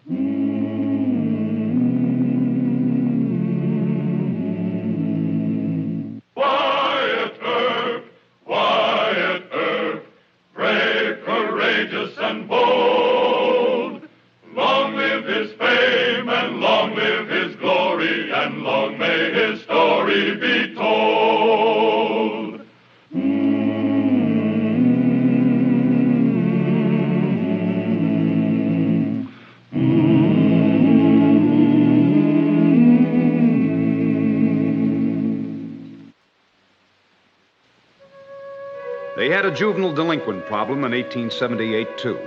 Wyatt Earp, Wyatt Earp, brave, courageous, and bold. Long live his fame, and long live his glory, and long may his story be told. They had a juvenile delinquent problem in 1878, too.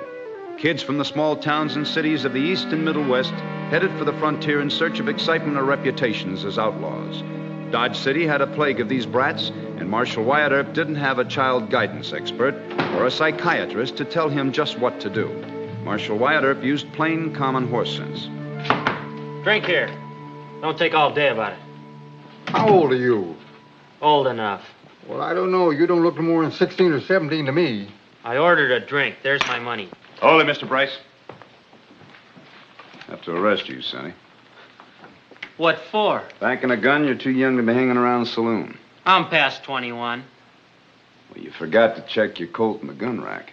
Kids from the small towns and cities of the East and Middle West headed for the frontier in search of excitement or reputations as outlaws. Dodge City had a plague of these brats, and Marshal Wyatt Earp didn't have a child guidance expert or a psychiatrist to tell him just what to do. Marshal Wyatt Earp used plain, common horse sense. Drink here. Don't take all day about it. How old are you? Old enough. Well, I don't know. You don't look no more than 16 or 17 to me. I ordered a drink. There's my money. Hold it, Mr. Bryce. Have to arrest you, Sonny. What for? Backing a gun, you're too young to be hanging around a saloon. I'm past 21. Well, you forgot to check your Colt in the gun rack.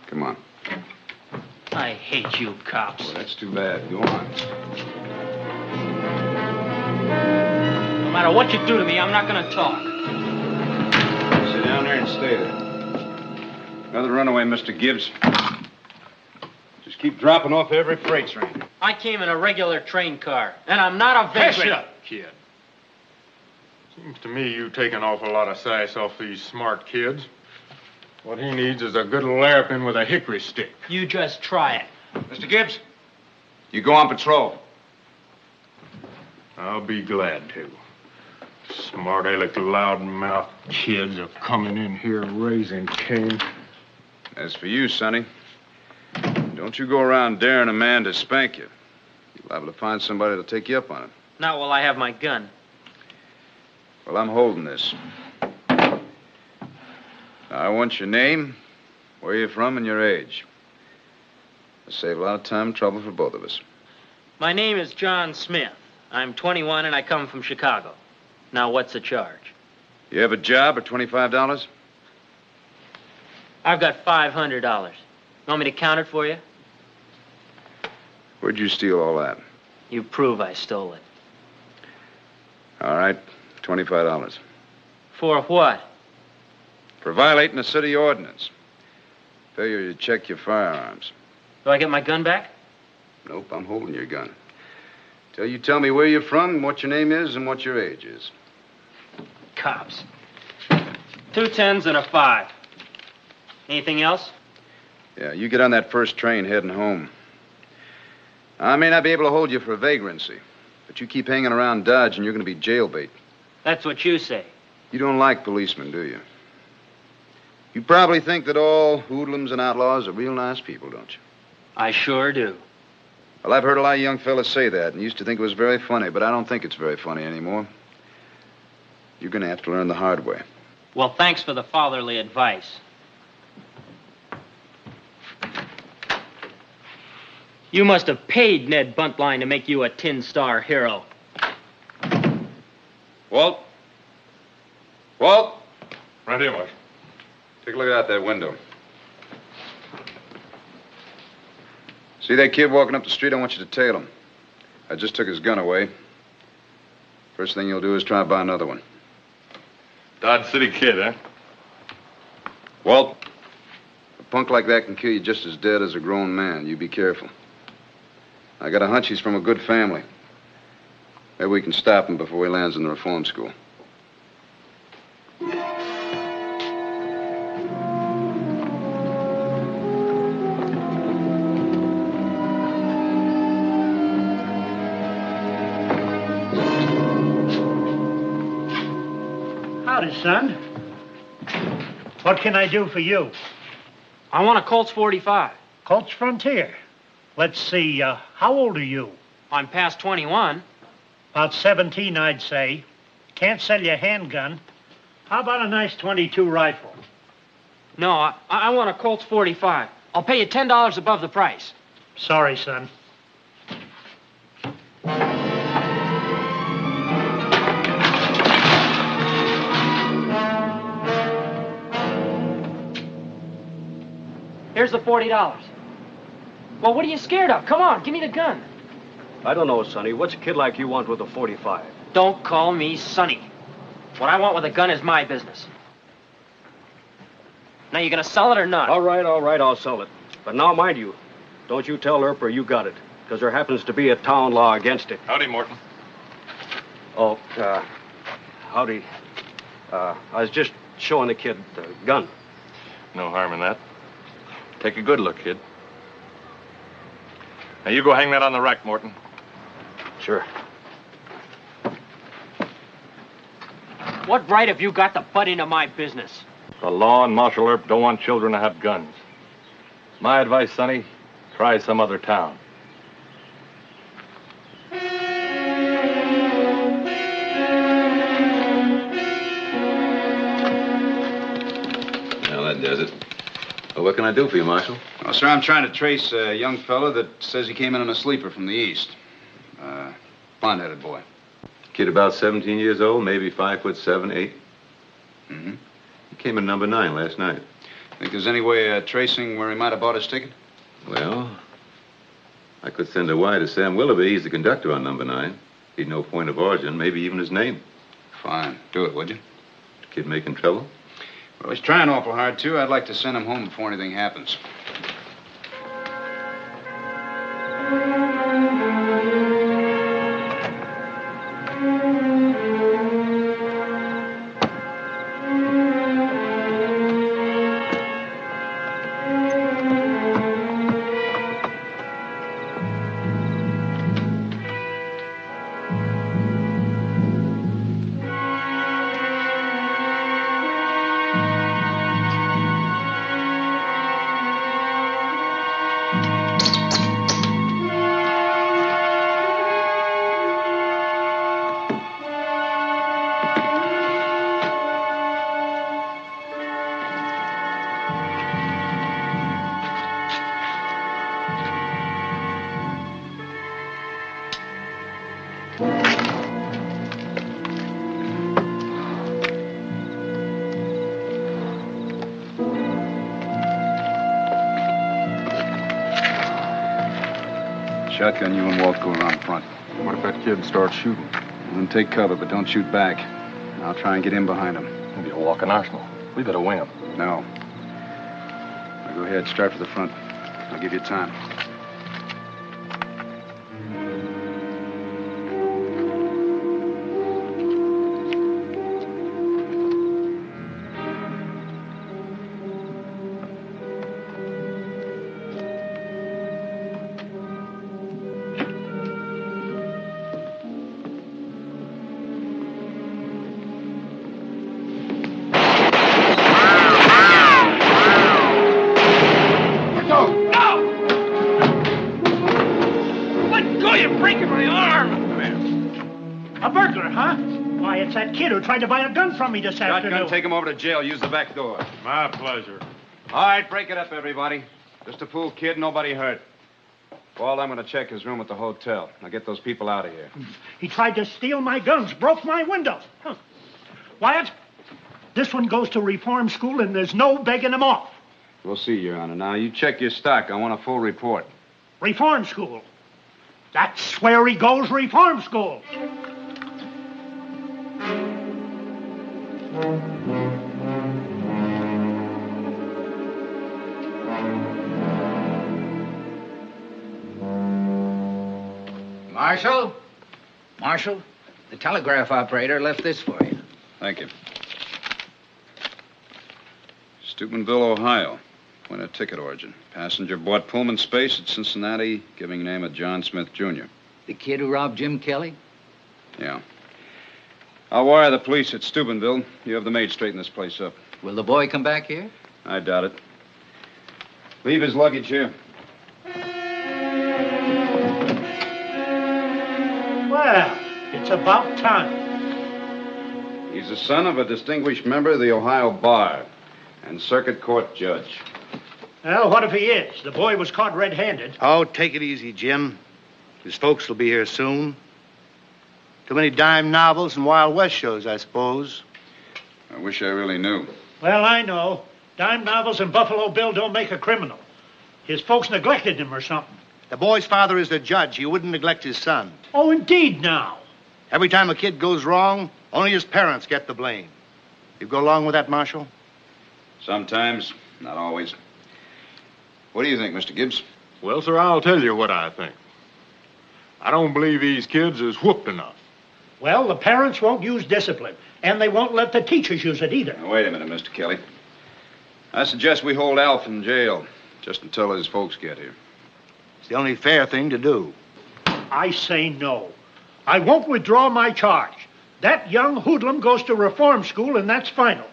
Come on. I hate you cops. Well, that's too bad. Go on. No matter what you do to me, I'm not gonna talk. Sit down there and stay there. Another runaway, Mr. Gibbs. Just keep dropping off every freight train. I came in a regular train car, and I'm not a vagrant. Hush up, kid. Seems to me you take an awful lot of sass off these smart kids. What he needs is a good larrapin with a hickory stick. You just try it. Mr. Gibbs, you go on patrol. I'll be glad to. Smart aleck loudmouth kids are coming in here raising Cain. As for you, Sonny, don't you go around daring a man to spank you. You're liable to find somebody that'll take you up on it. Not while I have my gun. Well, I'm holding this. Now, I want your name, where you're from, and your age. It'll save a lot of time and trouble for both of us. My name is John Smith. I'm 21 and I come from Chicago. Now, what's the charge? You have a job or $25? I've got $500. Want me to count it for you? Where'd you steal all that? You prove I stole it. All right, $25. For what? For violating a city ordinance. Failure to check your firearms. Do I get my gun back? Nope, I'm holding your gun. Till you tell me where you're from, what your name is, and what your age is. Cops. 2 10s and a 5. Anything else? Yeah, you get on that first train heading home. I may not be able to hold you for vagrancy, but you keep hanging around Dodge and you're going to be jailbait. That's what you say. You don't like policemen, do you? You probably think that all hoodlums and outlaws are real nice people, don't you? I sure do. Well, I've heard a lot of young fellas say that and used to think it was very funny, but I don't think it's very funny anymore. You're going to have to learn the hard way. Well, thanks for the fatherly advice. You must have paid Ned Buntline to make you a tin-star hero. Walt? Walt? Right here, Marshal. Take a look out that window. See that kid walking up the street? I want you to tail him. I just took his gun away. First thing you'll do is try to buy another one. Dodge City kid, huh? Walt, a punk like that can kill you just as dead as a grown man. You be careful. I got a hunch he's from a good family. Maybe we can stop him before he lands in the reform school. Howdy, son. What can I do for you? I want a Colts 45. Colts Frontier. Let's see, how old are you? I'm past 21. About 17, I'd say. Can't sell you a handgun. How about a nice .22 rifle? No, I want a Colts 45. I'll pay you $10 above the price. Sorry, son. Here's the $40. Well, what are you scared of? Come on, give me the gun. I don't know, Sonny. What's a kid like you want with a .45? Don't call me Sonny. What I want with a gun is my business. Now, you gonna sell it or not? All right, I'll sell it. But now, mind you, don't you tell Earp you got it, because there happens to be a town law against it. Howdy, Morton. Oh, howdy. I was just showing the kid the gun. No harm in that. Take a good look, kid. Now, you go hang that on the rack, Morton. Sure. What right have you got to butt into my business? The law and Marshal Earp don't want children to have guns. My advice, Sonny, try some other town. Well, that does it. Well, what can I do for you, Marshal? Well, sir, I'm trying to trace a young fellow that says he came in on a sleeper from the east. Blonde-headed boy. Kid about 17 years old, maybe 5'7", 8. Mm-hmm. He came in number 9 last night. Think there's any way of tracing where he might have bought his ticket? Well, I could send a wire to Sam Willoughby. He's the conductor on number 9. He'd know point of origin, maybe even his name. Fine. Do it, would you? Kid making trouble? Well, he's trying awful hard, too. I'd like to send him home before anything happens. Shotgun you and Walt go around front. What if that kid starts shooting? Then take cover, but don't shoot back. I'll try and get in behind him. He'll be a walking arsenal. We better wing him. No. Now go ahead, start for the front. I'll give you time. Tried to buy a gun from me this afternoon. Shotgun, take him over to jail. Use the back door. My pleasure. All right, break it up, everybody. Just a fool kid, nobody hurt. Walt, I'm going to check his room at the hotel. Now get those people out of here. He tried to steal my guns, broke my window. Huh. Wyatt, this one goes to reform school, and there's no begging him off. We'll see, Your Honor. Now, you check your stock. I want a full report. Reform school? That's where he goes, reform school. Marshal, the telegraph operator left this for you. Thank you. Steubenville, Ohio. Point of ticket origin. Passenger bought Pullman space at Cincinnati, giving name of John Smith, Jr. The kid who robbed Jim Kelly? Yeah. I'll wire the police at Steubenville. You have the maid straighten this place up. Will the boy come back here? I doubt it. Leave his luggage here. Well, it's about time. He's the son of a distinguished member of the Ohio Bar and circuit court judge. Well, what if he is? The boy was caught red-handed. Oh, take it easy, Jim. His folks will be here soon. Too many dime novels and Wild West shows, I suppose. I wish I really knew. Well, I know. Dime novels and Buffalo Bill don't make a criminal. His folks neglected him or something. The boy's father is a judge. He wouldn't neglect his son. Oh, indeed now. Every time a kid goes wrong, only his parents get the blame. You go along with that, Marshal? Sometimes, not always. What do you think, Mr. Gibbs? Well, sir, I'll tell you what I think. I don't believe these kids is whooped enough. Well, the parents won't use discipline, and they won't let the teachers use it either. Now, wait a minute, Mr. Kelly. I suggest we hold Alf in jail just until his folks get here. It's the only fair thing to do. I say no. I won't withdraw my charge. That young hoodlum goes to reform school, and that's final.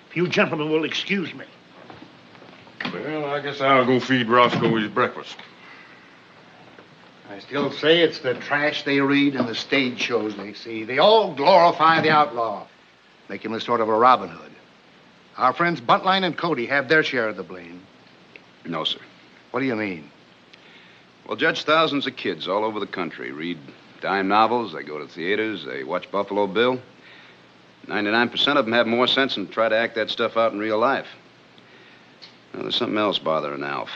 If you gentlemen will excuse me. Well, I guess I'll go feed Roscoe his breakfast. I still say it's the trash they read and the stage shows they see. They all glorify the outlaw, make him a sort of a Robin Hood. Our friends Buntline and Cody have their share of the blame. No, sir. What do you mean? Well, Judge, thousands of kids all over the country read dime novels, they go to theaters, they watch Buffalo Bill. 99% of them have more sense than try to act that stuff out in real life. Now, there's something else bothering Alf.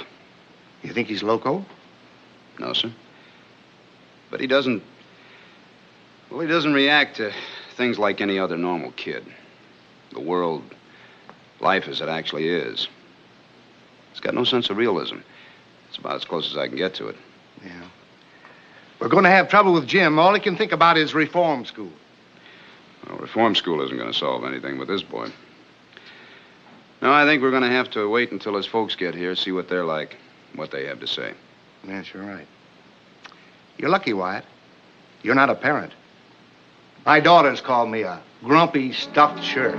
You think he's loco? No, sir. But he doesn't react to things like any other normal kid. The world, life as it actually is. He's got no sense of realism. It's about as close as I can get to it. Yeah. We're going to have trouble with Jim. All he can think about is reform school. Well, reform school isn't going to solve anything with this boy. No, I think we're going to have to wait until his folks get here, see what they're like, what they have to say. Yes, you're right. You're lucky, Wyatt. You're not a parent. My daughters call me a grumpy, stuffed shirt.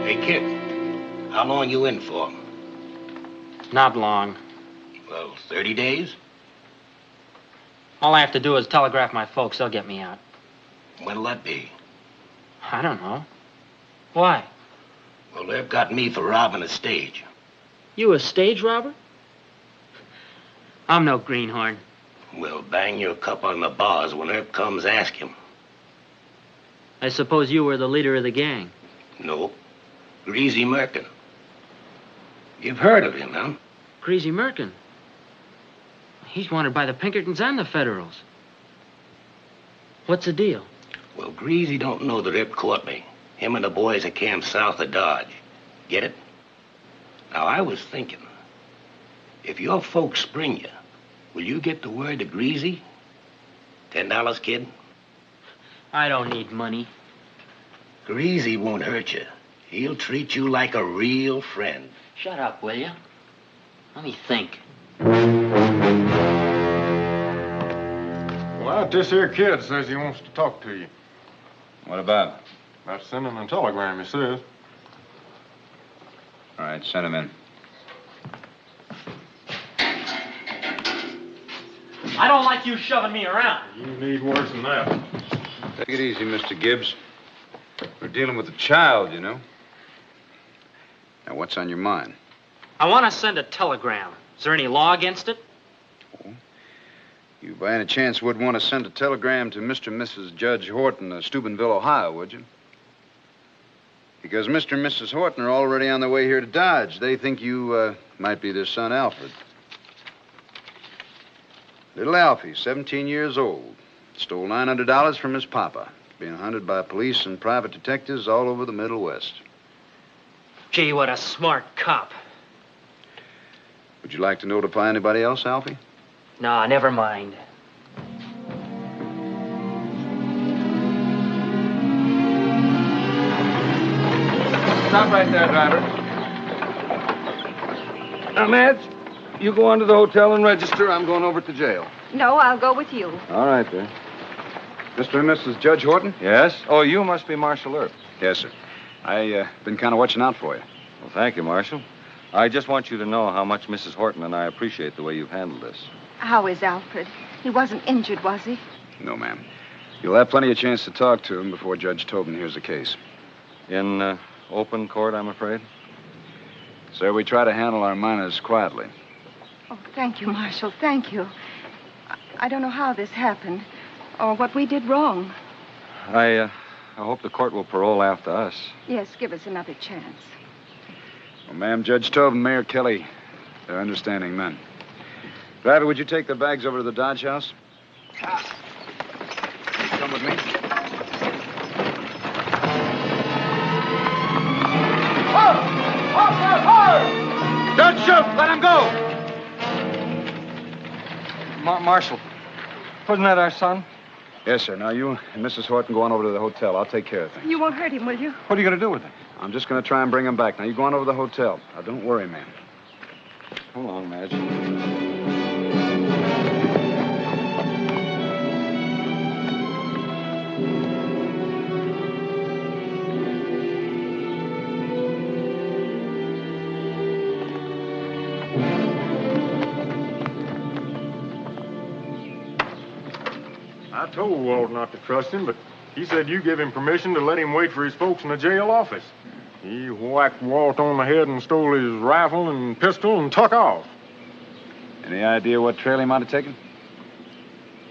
Hey, kid, how long you in for? Not long. Well, 30 days? All I have to do is telegraph my folks. They'll get me out. When'll that be? I don't know. Why? Well, they've got me for robbing a stage. You a stage robber? I'm no greenhorn. Well, bang your cup on the bars when Earp comes, ask him. I suppose you were the leader of the gang. No. Greasy Merkin. You've heard of him, huh? Greasy Merkin. He's wanted by the Pinkertons and the Federals. What's the deal? Well, Greasy don't know that Earp caught me. Him and the boys are camped south of Dodge. Get it? Now, I was thinking, if your folks spring you, will you get the word to Greasy? $10, kid? I don't need money. Greasy won't hurt you. He'll treat you like a real friend. Shut up, will you? Let me think. Well, this here kid says he wants to talk to you. What about? About sending a telegram, he says. All right, send him in. I don't like you shoving me around. You need worse than that. Take it easy, Mr. Gibbs. We're dealing with a child, you know. Now, what's on your mind? I want to send a telegram. Is there any law against it? Oh. You, by any chance, would want to send a telegram to Mr. and Mrs. Judge Horton of Steubenville, Ohio, would you? Because Mr. and Mrs. Horton are already on their way here to Dodge. They think you might be their son, Alfred. Little Alfie, 17 years old, stole $900 from his papa, being hunted by police and private detectives all over the Middle West. Gee, what a smart cop. Would you like to notify anybody else, Alfie? No, never mind. Stop right there, driver. Now, Madge, you go on to the hotel and register. I'm going over to jail. No, I'll go with you. All right, then. Mr. and Mrs. Judge Horton? Yes? Oh, you must be Marshal Earp. Yes, sir. I been kind of watching out for you. Well, thank you, Marshal. I just want you to know how much Mrs. Horton and I appreciate the way you've handled this. How is Alfred? He wasn't injured, was he? No, ma'am. You'll have plenty of chance to talk to him before Judge Tobin hears the case. In open court, I'm afraid? Sir, we try to handle our minors quietly. Oh, thank you, Marshal. Thank you. I don't know how this happened or what we did wrong. I I hope the court will parole after us. Yes, give us another chance. Well, ma'am, Judge Tove and Mayor Kelly, they're understanding men. Driver, would you take the bags over to the Dodge house? Come with me. Don't shoot! Let him go! Marshal, wasn't that our son? Yes, sir. Now, you and Mrs. Horton go on over to the hotel. I'll take care of things. You won't hurt him, will you? What are you going to do with him? I'm just going to try and bring him back. Now, you go on over to the hotel. Now, don't worry, ma'am. Hold on, Madge. I told Walt not to trust him, but he said you give him permission to let him wait for his folks in the jail office. He whacked Walt on the head and stole his rifle and pistol and took off. Any idea what trail he might have taken?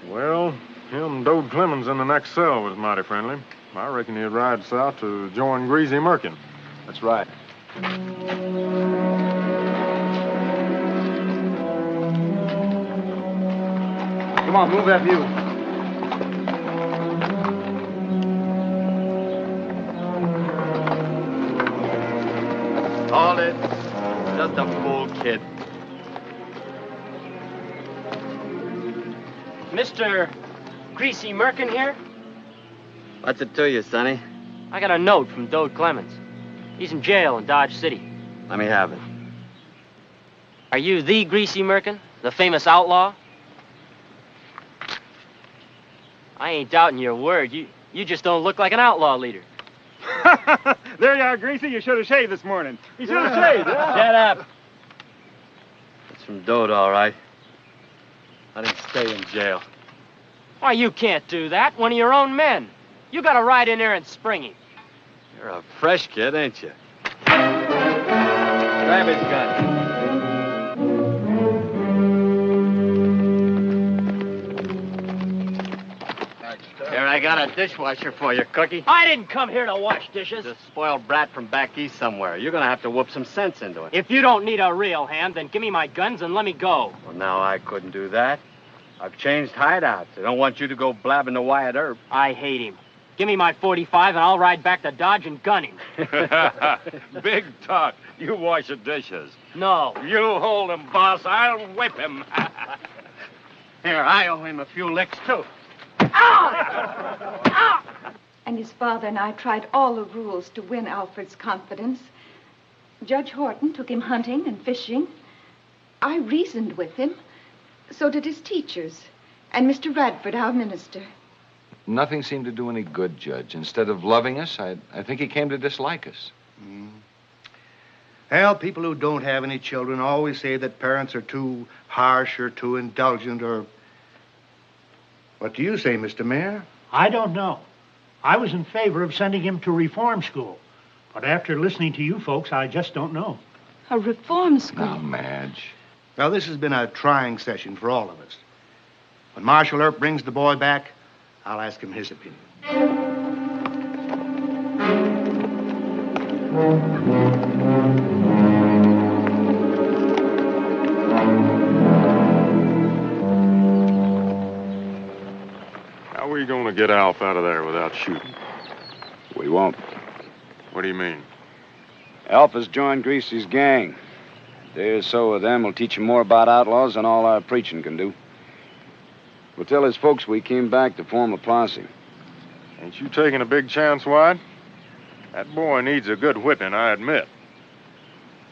Well, him Dode Clemens in the next cell was mighty friendly. I reckon he'd ride south to join Greasy Merkin. That's right. Come on, move that view. All it. Just a fool kid. Mr. Greasy Merkin here? What's it to you, Sonny? I got a note from Dode Clemens. He's in jail in Dodge City. Let me have it. Are you the Greasy Merkin? The famous outlaw? I ain't doubting your word. You just don't look like an outlaw leader. There you are, Greasy. You should have shaved this morning. You should have shaved. Yeah. Shut up. It's from Dode, all right. Let him stay in jail. Why, you can't do that. One of your own men. You gotta ride in there and spring him. You're a fresh kid, ain't you? Grab his gun. Here, I got a dishwasher for you, Cookie. I didn't come here to wash dishes. The spoiled brat from back east somewhere. You're gonna have to whoop some sense into it. If you don't need a real hand, then give me my guns and let me go. Well, now I couldn't do that. I've changed hideouts. I don't want you to go blabbing to Wyatt Earp. I hate him. Give me my 45 and I'll ride back to Dodge and gun him. Big talk. You wash the dishes. No. You hold him, boss. I'll whip him. Here, I owe him a few licks, too. And his father and I tried all the rules to win Alfred's confidence. Judge Horton took him hunting and fishing. I reasoned with him. So did his teachers. And Mr. Radford, our minister. Nothing seemed to do any good, Judge. Instead of loving us, I think he came to dislike us. Well, people who don't have any children always say that parents are too harsh or too indulgent or... What do you say, Mr. Mayor? I don't know. I was in favor of sending him to reform school. But after listening to you folks, I just don't know. A reform school? Now, Madge. Well, this has been a trying session for all of us. When Marshal Earp brings the boy back, I'll ask him his opinion. How are we going to get Alf out of there without shooting? We won't. What do you mean? Alf has joined Greasy's gang. A day or so of them will teach him more about outlaws than all our preaching can do. We'll tell his folks we came back to form a posse. Ain't you taking a big chance, Wyatt? That boy needs a good whipping, I admit.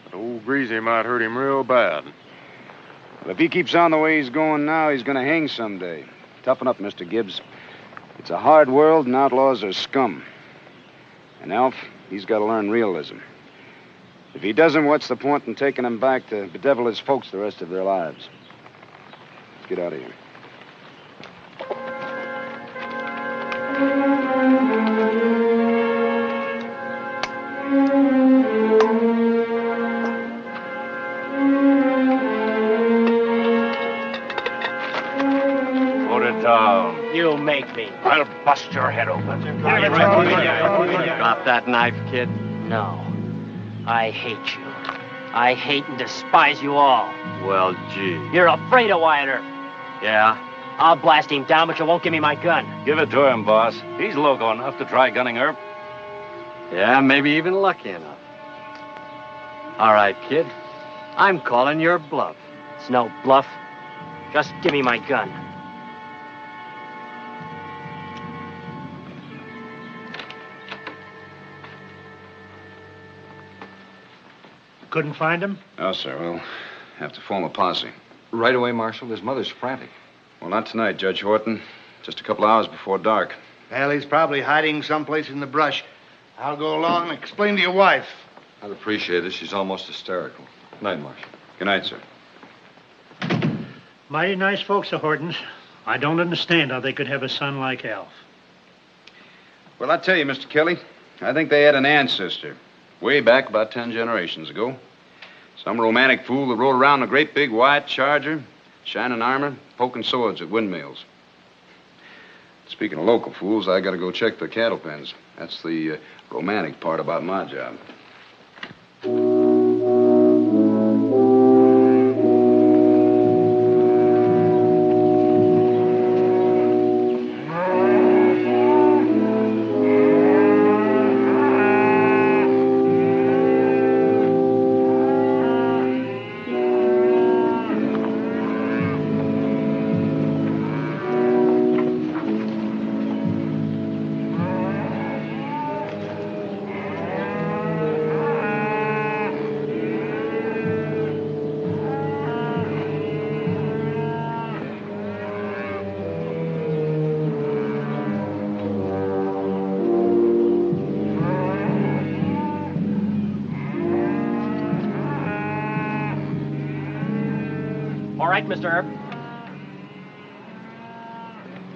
But old Greasy might hurt him real bad. Well, if he keeps on the way he's going now, he's going to hang someday. Toughen up, Mr. Gibbs. It's a hard world, and outlaws are scum. And Alf, he's got to learn realism. If he doesn't, what's the point in taking him back to bedevil his folks the rest of their lives? Let's get out of here. it down. You make me. I'll bust your head open. Drop that knife, kid. No. I hate you. I hate and despise you all. Well, gee. You're afraid of Wyatt Earp. Yeah? I'll blast him down, but you won't give me my gun. Give it to him, boss. He's loco enough to try gunning Earp. Yeah, maybe even lucky enough. All right, kid. I'm calling your bluff. It's no bluff. Just give me my gun. Couldn't find him? No, sir. We'll have to form a posse. Right away, Marshal. His mother's frantic. Well, not tonight, Judge Horton. Just a couple hours before dark. Well, he's probably hiding someplace in the brush. I'll go along and explain to your wife. I'd appreciate it. She's almost hysterical. Good night, Marshal. Good night, sir. Mighty nice folks, the Hortons. I don't understand how they could have a son like Alf. Well, I tell you, Mr. Kelly, I think they had an ancestor way back about 10 generations ago. Some romantic fool that rode around in a great big white charger, shining armor, poking swords at windmills. Speaking of local fools, I gotta go check the cattle pens. That's the romantic part about my job. All right, Mr. Earp.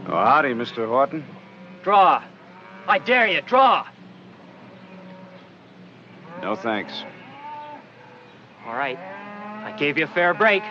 Oh, howdy, Mr. Horton. Draw. I dare you, draw. No, thanks. All right. I gave you a fair break.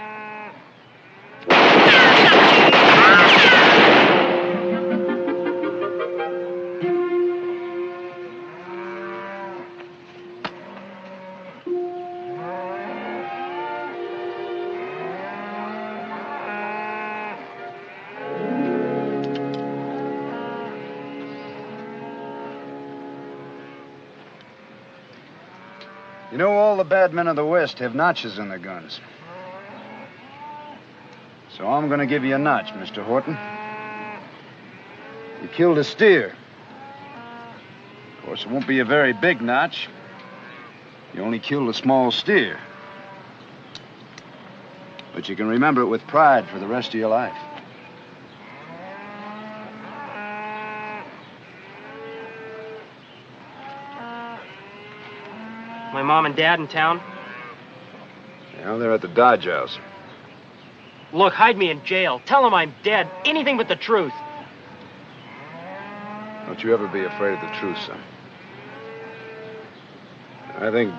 You know, all the bad men of the West have notches in their guns. So I'm going to give you a notch, Mr. Horton. You killed a steer. Of course, it won't be a very big notch. You only killed a small steer. But you can remember it with pride for the rest of your life. My mom and dad in town? Yeah, they're at the Dodge House. Look, hide me in jail. Tell them I'm dead. Anything but the truth. Don't you ever be afraid of the truth, son. I think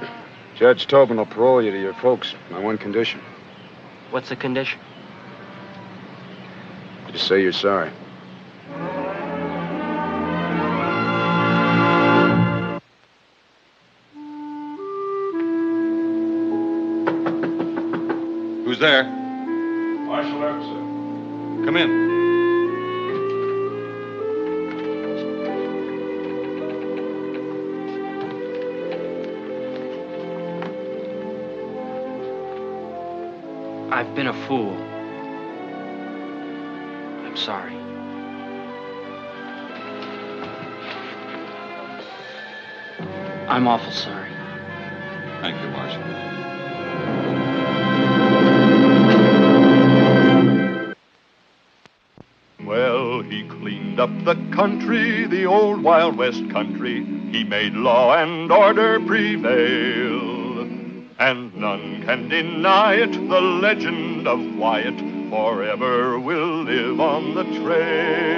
Judge Tobin will parole you to your folks on one condition. What's the condition? Just say you're sorry. Who's there? Marshal Earp, sir. Come in. I've been a fool. I'm sorry. I'm awful sorry. Thank you, Marshal. Well, he cleaned up the country, the old Wild West country. He made law and order prevail. And none can deny it, the legend of Wyatt forever will live on the trail.